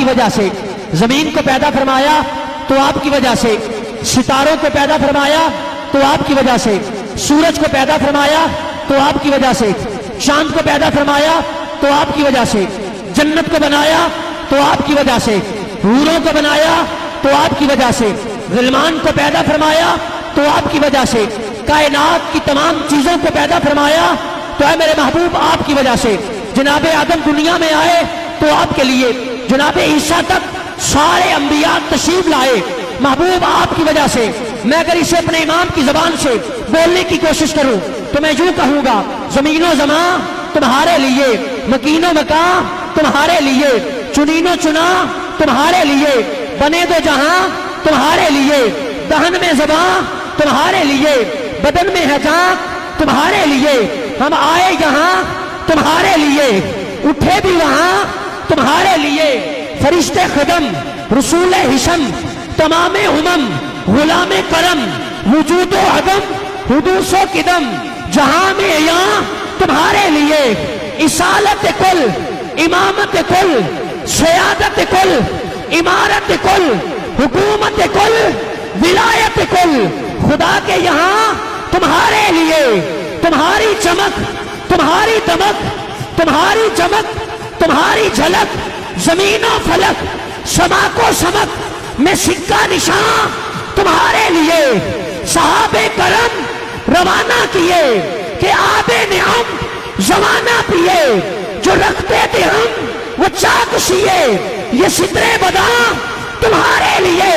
کی وجہ سے، زمین کو پیدا فرمایا تو آپ کی وجہ سے، ستاروں کو پیدا فرمایا تو آپ کی وجہ سے، سورج کو پیدا فرمایا تو آپ کی وجہ سے، چاند کو پیدا فرمایا تو آپ کی وجہ سے، جنت کو بنایا تو آپ کی وجہ سے، حوروں کو بنایا تو آپ کی وجہ سے، غلمان کو پیدا فرمایا تو آپ کی وجہ سے، کائنات کی تمام چیزوں کو پیدا فرمایا تو اے میرے محبوب آپ کی وجہ سے، جناب آدم دنیا میں آئے تو آپ کے لیے، جناب عیسیٰ تک سارے انبیاء تشریف لائے محبوب آپ کی وجہ سے۔ میں اگر اسے اپنے امام کی زبان سے بولنے کی کوشش کروں تو میں یوں کہوں گا، زمین و زمان تمہارے لیے، مکین و مکان تمہارے لیے، چنین و چنا تمہارے لیے، بنے دو جہاں تمہارے لیے، دہن میں زبان تمہارے لیے، بدن میں ہے جان تمہارے لیے، ہم آئے یہاں تمہارے لیے، اٹھے بھی وہاں تمہارے لیے، فرشتے خدم، رسول حشم، تمام امم، غلام کرم، وجود و عدم، حدوث و قدم، جہاں میں یہاں تمہارے لیے، اصالت کل، امامت کل، سیادت کل، امارت کل، حکومت کل، ولایت کل، خدا کے یہاں تمہارے لیے، تمہاری چمک، تمہاری دمک، تمہاری چمک، تمہاری جھلک، زمین و فلک، سما کو سمک میں سکہ نشان تمہارے لیے، صحابہ کرم روانہ کیے کہ آب نعم زمانہ پیے، جو رکھتے تھے ہم وہ چاک سیے، یہ سترے بادام تمہارے لیے،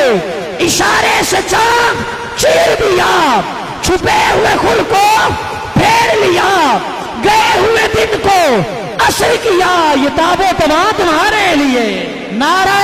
اشارے سے چاند چیر دیا، چھپے ہوئے خل کو پھیر لیا، گئے ہوئے دن کو عصر کیا، یہ تاب و تباہ تمہارے لیے۔ نعرہ